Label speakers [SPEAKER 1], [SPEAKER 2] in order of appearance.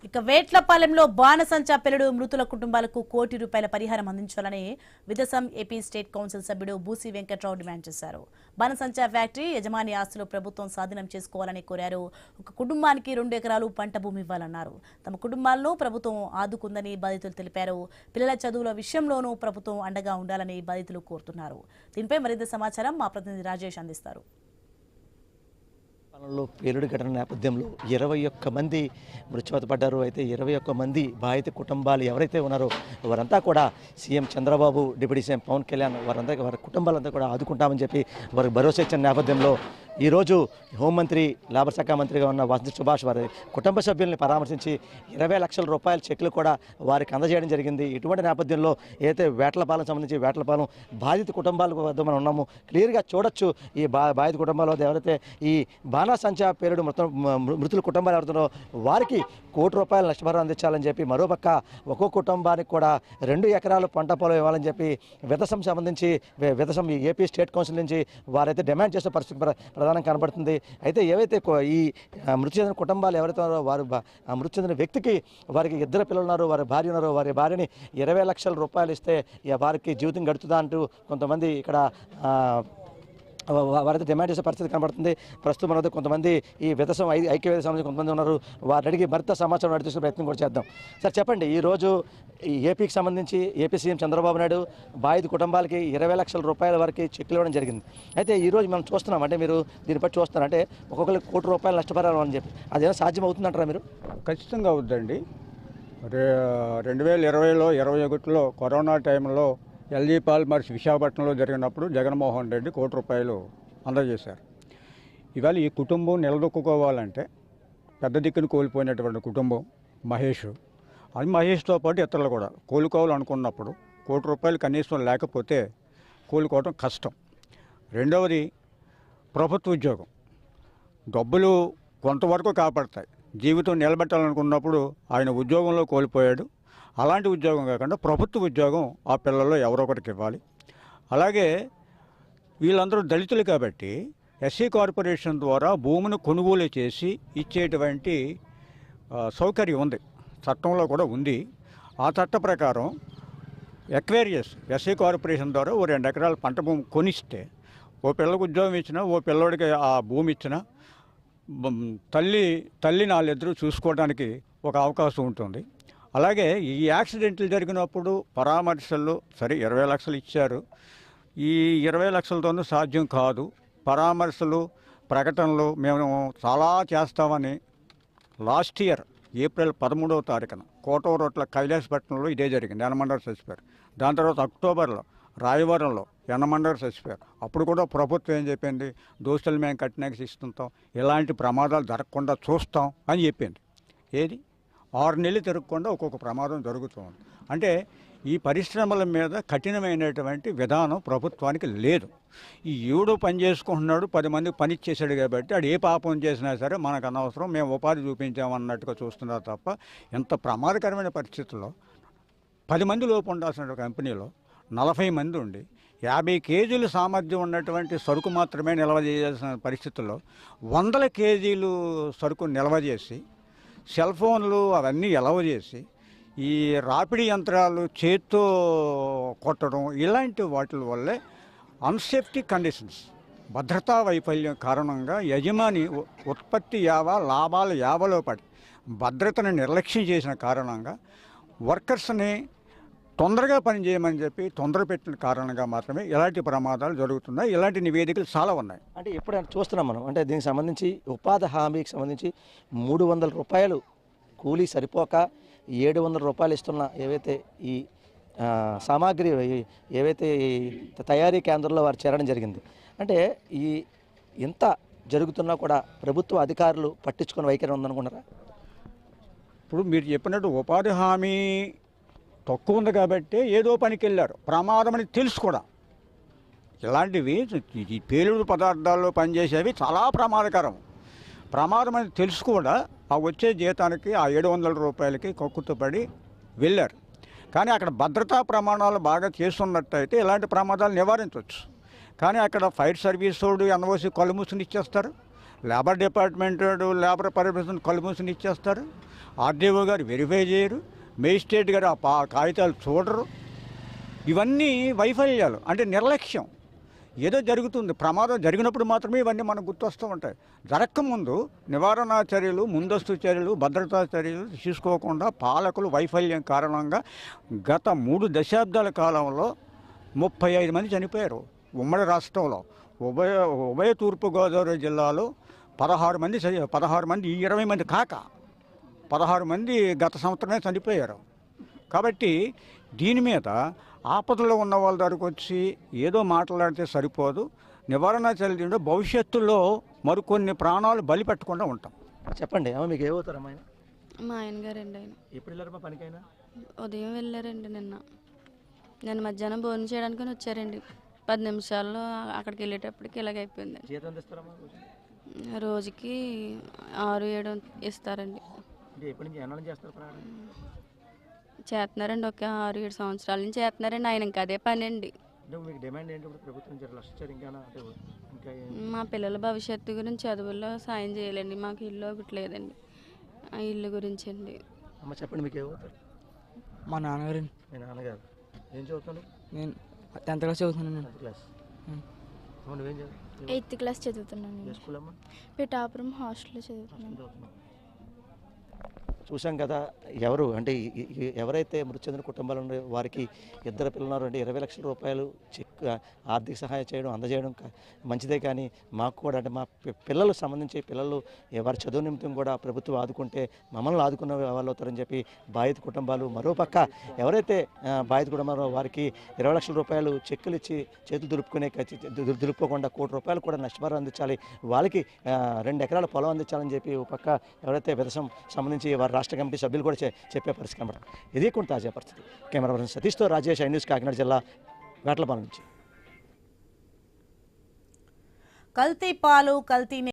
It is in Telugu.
[SPEAKER 1] ఇక వేట్లపాలెంలో బాణసంచా పెళ్లుడు మృతుల కుటుంబాలకు ₹1 కోటి పరిహారం అందించాలని విదసం ఏపీ స్టేట్ కౌన్సిల్ సభ్యుడు బూసి వెంకట్రావు డిమాండ్ చేశారు. బాణసంచా ఫ్యాక్టరీ యజమాని ఆస్తులు ప్రభుత్వం స్వాధీనం చేసుకోవాలని కోరారు. ఒక కుటుంబానికి 2 ఎకరాలు పంట భూమి ఇవ్వాలన్నారు. తమ కుటుంబాలను ప్రభుత్వం ఆదుకుందని బాధితులు తెలిపారు. పిల్లల చదువుల విషయంలోనూ ప్రభుత్వం అండగా ఉండాలని బాధితులు కోరుతున్నారు. దీనిపై మరింత సమాచారం మా ప్రతినిధి రాజేష్ అందిస్తారు.
[SPEAKER 2] పేలుడు ఘటన నేపథ్యంలో 21 మంది మృత్యువాత పడ్డారు. అయితే 21 మంది బాధిత కుటుంబాలు ఎవరైతే ఉన్నారో వారంతా కూడా CM Chandrababu, deputy CM Pawan Kalyan వారి కుటుంబాలంతా కూడా ఆదుకుంటామని చెప్పి వారికి భరోసా ఇచ్చిన నేపథ్యంలో ఈరోజు హోంమంత్రి, లేబర్ శాఖ మంత్రిగా ఉన్న వాసంతి సుభాష్ వారి కుటుంబ సభ్యుల్ని పరామర్శించి 20 లక్షల రూపాయల చెక్లు కూడా వారికి అందజేయడం జరిగింది. ఇటువంటి నేపథ్యంలో ఏదైతే వేట్లపాలెం సంబంధించి వేట్లపాలెం బాధిత కుటుంబాల వద్ద మనం ఉన్నాము. క్లియర్గా చూడొచ్చు ఈ బాధిత కుటుంబాల వద్ద ఎవరైతే ఈ బాణసంచా పేలుడు మృతుల కుటుంబాలు ఎవరుతున్నారో వారికి ₹1 కోటి నష్టపరిహారం అందించాలని చెప్పి, మరోపక్క ఒక్కో కుటుంబానికి కూడా 2 ఎకరాలు పంట పొలం ఇవ్వాలని చెప్పి విదసం సంబంధించి ఏపీ స్టేట్ కౌన్సిల్ నుంచి వారైతే డిమాండ్ చేసే పరిస్థితి ప్రధానం కనబడుతుంది. అయితే ఏవైతే ఈ మృతి చెందిన కుటుంబాలు ఎవరైతే ఉన్నారో వారు మృతి చెందిన వ్యక్తికి వారికి 2 పిల్లలు ఉన్నారు, వారి భార్య ఉన్నారు. వారి భార్యని 20 లక్షల రూపాయలు ఇస్తే వారికి జీవితం గడుతుందా అంటూ కొంతమంది ఇక్కడ వారైతే డిమాండ్ చేసే పరిస్థితి కనబడుతుంది. ప్రస్తుతం మనతో కొంతమంది ఈ విదసం ఐక్యవేదిక సంబంధించి కొంతమంది ఉన్నారు. వారిని అడిగి మరింత సమాచారం నడిచే ప్రయత్నం కూడా చేద్దాం. సార్ చెప్పండి, ఈరోజు ఏపీకి సంబంధించి ఏపీ సీఎం చంద్రబాబు నాయుడు బాధిత కుటుంబాలకి 20 లక్షల రూపాయల వరకు చెక్కులు ఇవ్వడం జరిగింది. అయితే ఈరోజు మనం చూస్తున్నాం, అంటే మీరు దీన్ని బట్టి చూస్తున్నారు, అంటే ఒక్కొక్కరికి ₹1 కోటి నష్టపరిహారం అని చెప్పి అదేమో సాధ్యం అవుతుందంటారా మీరు?
[SPEAKER 3] ఖచ్చితంగా అవుద్దండి. 2020లో 21లో కరోనా టైంలో ఎల్జీ పాలిమర్స్ విశాఖపట్నంలో జరిగినప్పుడు జగన్మోహన్ రెడ్డి ₹1 కోటి అందజేశారు. ఇవాళ ఈ కుటుంబం నిలదొక్కుకోవాలంటే పెద్ద దిక్కును కోల్పోయినటువంటి కుటుంబం మహేష్, అది మహేష్తో పాటు ఇతరులు కూడా కోలుకోవాలనుకున్నప్పుడు ₹1 కోటి కనీసం లేకపోతే కోలుకోవడం కష్టం. రెండవది ప్రభుత్వ ఉద్యోగం, డబ్బులు కొంతవరకు కాపాడతాయి, జీవితం నిలబెట్టాలనుకున్నప్పుడు ఆయన ఉద్యోగంలో కోల్పోయాడు. అలాంటి ఉద్యోగం కాకుండా ప్రభుత్వ ఉద్యోగం ఆ పిల్లల్లో ఎవరో ఒకరికి ఇవ్వాలి. అలాగే వీళ్ళందరూ దళితులు కాబట్టి ఎస్సీ కార్పొరేషన్ ద్వారా భూమిని కొనుగోలు చేసి ఇచ్చేటువంటి సౌకర్యం ఉంది, చట్టంలో కూడా ఉంది. ఆ చట్ట ప్రకారం ఎక్వేరియస్ ఎస్సీ కార్పొరేషన్ ద్వారా 2 ఎకరాల పంట భూమి కొనిస్తే ఓ పిల్లలకు ఉద్యోగం ఇచ్చినా, ఓ పిల్లోడికి ఆ భూమి ఇచ్చినా తల్లి నాళ్ళిద్దరూ చూసుకోవడానికి ఒక అవకాశం ఉంటుంది. అలాగే ఈ యాక్సిడెంట్లు జరిగినప్పుడు పరామర్శలు సరే 20 లక్షలు ఇచ్చారు. ఈ 20 లక్షలతోనూ సాధ్యం కాదు. పరామర్శలు, ప్రకటనలు మేము చాలా చేస్తామని లాస్ట్ ఇయర్ ఏప్రిల్ 13వ తారీఖున కోటవరోట్ల కైలాసపట్నంలో ఇదే జరిగింది, యనమండర్ చచ్చిపోయారు. దాని తర్వాత అక్టోబర్లో రాయవరంలో యనమండర్ చచ్చిపోయారు. అప్పుడు కూడా ప్రభుత్వం ఏం చెప్పింది, దోస్తులు మేము కట్టినాక ఇస్తుంటాం, ఇలాంటి ప్రమాదాలు జరగకుండా చూస్తాం అని చెప్పింది. ఏది 6 నెలలు తిరగకుండా ఒక్కొక్క ప్రమాదం జరుగుతుంది. అంటే ఈ పరిశ్రమల మీద కఠినమైనటువంటి విధానం ప్రభుత్వానికి లేదు. ఈ ఎవడో పని చేసుకుంటున్నాడు, 10 మందికి పని ఇచ్చేసాడు కాబట్టి ఆడు ఏ పాపం చేసినా సరే మనకు అనవసరం, మేము ఉపాధి చూపించామన్నట్టుగా చూస్తున్నారు తప్ప, ఎంత ప్రమాదకరమైన పరిస్థితుల్లో 10 మంది లోపు ఉండాల్సిన కంపెనీలో 40 మంది ఉండి 50 కేజీలు సామర్థ్యం ఉన్నటువంటి సరుకు మాత్రమే నిల్వ చేయాల్సిన పరిస్థితుల్లో 100 కేజీలు సరుకు నిల్వ చేసి, సెల్ ఫోన్లు అవన్నీ ఎలవ చేసి, ఈ రాపిడి యంత్రాలు చేత్తో కొట్టడం, ఇలాంటి వాటి వల్లే అన్సేఫ్టీ కండిషన్స్, భద్రతా వైఫల్యం కారణంగా యజమాని ఉత్పత్తి లాభాల యావలో పడి భద్రతను నిర్లక్ష్యం చేసిన కారణంగా వర్కర్స్ని తొందరగా పని చేయమని చెప్పి తొందర పెట్టిన కారణంగా మాత్రమే ఇలాంటి ప్రమాదాలు జరుగుతున్నాయి. ఇలాంటి నివేదికలు చాలా ఉన్నాయి.
[SPEAKER 2] అంటే ఎప్పుడు చూస్తున్నాం మనం, అంటే దీనికి సంబంధించి ఉపాధి హామీకి సంబంధించి ₹300 కూలీ సరిపోక ₹700 ఇస్తున్న ఏవైతే ఈ సామాగ్రి ఏవైతే తయారీ కేంద్రంలో వారు చేరడం జరిగింది. అంటే ఈ ఇంత జరుగుతున్నా కూడా ప్రభుత్వ అధికారులు పట్టించుకుని వైఖరి ఉందనుకున్నారా?
[SPEAKER 3] ఇప్పుడు మీరు చెప్పినట్టు ఉపాధి హామీ తక్కువ ఉంది కాబట్టి ఏదో పనికి వెళ్ళారు, ప్రమాదం అని తెలుసు కూడా. ఇలాంటివి ఈ పేలుడు పదార్థాల్లో పనిచేసేవి చాలా ప్రమాదం అని తెలుసు కూడా ఆ వచ్చే జీతానికి ఆ ₹700 కక్కుతుపడి వెళ్ళారు. కానీ అక్కడ భద్రతా ప్రమాణాలు బాగా చేస్తున్నట్టయితే ఇలాంటి ప్రమాదాలు నివారించవచ్చు. కానీ అక్కడ ఫైర్ సర్వీస్ వాడు ఎన్ఓసి కళ్ళు మూసుకుని ఇచ్చేస్తారు, లేబర్ డిపార్ట్మెంట్ వాడు లేబర్ పర్మిషన్ కళ్ళు మూసుకుని ఇచ్చేస్తారు, ఆర్డీఓ గారు వెరిఫై చేయరు, మేజిస్ట్రేట్ గారు ఆ కాగితాలు చూడరు. ఇవన్నీ వైఫల్యాలు, అంటే నిర్లక్ష్యం. ఏదో జరుగుతుంది, ప్రమాదం జరిగినప్పుడు మాత్రమే ఇవన్నీ మనకు గుర్తొస్తూ ఉంటాయి. జరగకముందు నివారణ చర్యలు, ముందస్తు చర్యలు, భద్రతా చర్యలు తీసుకోకుండా పాలకులు వైఫల్యం కారణంగా గత 3 దశాబ్దాల కాలంలో 35 మంది చనిపోయారు. ఉమ్మడి రాష్ట్రంలో ఉభయ తూర్పుగోదావరి జిల్లాలో 16 మంది ఈ 20 మంది కాక 16 మంది గత సంవత్సరమే చనిపోయారు. కాబట్టి దీని మీద ఆపదలో ఉన్న వాళ్ళ దగ్గరకు వచ్చి ఏదో మాట్లాడితే సరిపోదు. నివారణ చర్యలు భవిష్యత్తులో మరికొన్ని ప్రాణాలు బలి పెట్టకుండా ఉంటాం.
[SPEAKER 2] చెప్పండి అమ్మ, మీకు ఏమవుతారు అమ్మాయి?
[SPEAKER 4] మా ఆయన గారండి. ఆయన
[SPEAKER 2] ఎప్పుడు వెళ్ళారమ్మా పనికైనా?
[SPEAKER 4] ఉదయం వెళ్ళారండి. నేను మధ్యాహ్నం భోజనం చేయడానికి వచ్చారండి. 10 నిమిషాల్లో అక్కడికి వెళ్ళేటప్పటికి ఇలాగైపోయింది.
[SPEAKER 2] జీతం ఎంత ఇస్తారమ్మా?
[SPEAKER 4] రోజుకి 6-7 ఇస్తారండి.
[SPEAKER 2] అంటే ఎప్పటి నుంచి ఎన్నాళ్ళు చేస్తారు ప్రయాణం?
[SPEAKER 4] చేస్తున్నారండి, ఒక 6-7 సంవత్సరాల నుంచి చేస్తున్నారండి. ఆయన ఇంకా అదే పని అండి.
[SPEAKER 2] అంటే మీకు డిమాండ్ ఏంటి ఇప్పుడు ప్రభుత్వం నుంచి? లక్షించారు ఇంకా అంటే ఇంకా
[SPEAKER 4] మా పిల్లల భవిష్యత్తు గురించి చదువుల్లో సాయం చేయాలండి. మాకు ఇల్లు ఒకటి లేదండి, ఆ ఇల్లు గురించి అండి.
[SPEAKER 2] అమ్మ చెప్పండి, మీకు ఏమవుతారు?
[SPEAKER 5] మా నాన్నగారు.
[SPEAKER 2] మీ నాన్నగారు ఏం చదువుతాను?
[SPEAKER 5] నేను 10th క్లాస్ చదువుతున్నాను.
[SPEAKER 2] 10th class. నువ్వేం చదువు?
[SPEAKER 6] 8th క్లాస్ చదువుతున్నాను.
[SPEAKER 2] ఏ స్కూల్ అమ్మా?
[SPEAKER 6] పిఠాపురం హాస్టల్లో చదువుతున్నాను.
[SPEAKER 2] చూసాం కదా, ఎవరు అంటే ఎవరైతే మృతి చెందిన కుటుంబాలు ఉన్నాయో వారికి 2 పిల్లలు ఉన్నారు. అంటే 20 లక్షల రూపాయలు చెక్ ఆర్థిక సహాయం చేయడం, అందజేయడం మంచిదే. కానీ మాకు కూడా అంటే మా పిల్లలు సంబంధించి పిల్లలు వారి చదువు నిమిత్తం కూడా ప్రభుత్వం ఆదుకుంటే మమ్మల్ని ఆదుకున్న వాళ్ళు అవుతారని చెప్పి బాధిత కుటుంబాలు, మరోపక్క ఎవరైతే బాధిత కుటుంబాలు వారికి 20 లక్షల రూపాయలు చెక్కులు ఇచ్చి చేతులు దులుపుకోకుండా 1 కోటి రూపాయలు కూడా నష్టపరిహారం అందించాలి, వాళ్ళకి 2 ఎకరాల పొలం అందించాలని చెప్పి ఒక పక్క ఎవరైతే విధసం సంబంధించి వారి రాష్ట్ర కమిటీ సభ్యులు కూడా చెప్పే పరిస్థితి కనబడతాం. ఇది కొంత తాజా పరిస్థితి. కెమెరా పర్సన్ సతీష్తో రాజేష్, ఐ న్యూస్, కాకినాడ జిల్లా వేటలపాలెం నుంచి.
[SPEAKER 1] కల్తీ పాలు, కల్తీ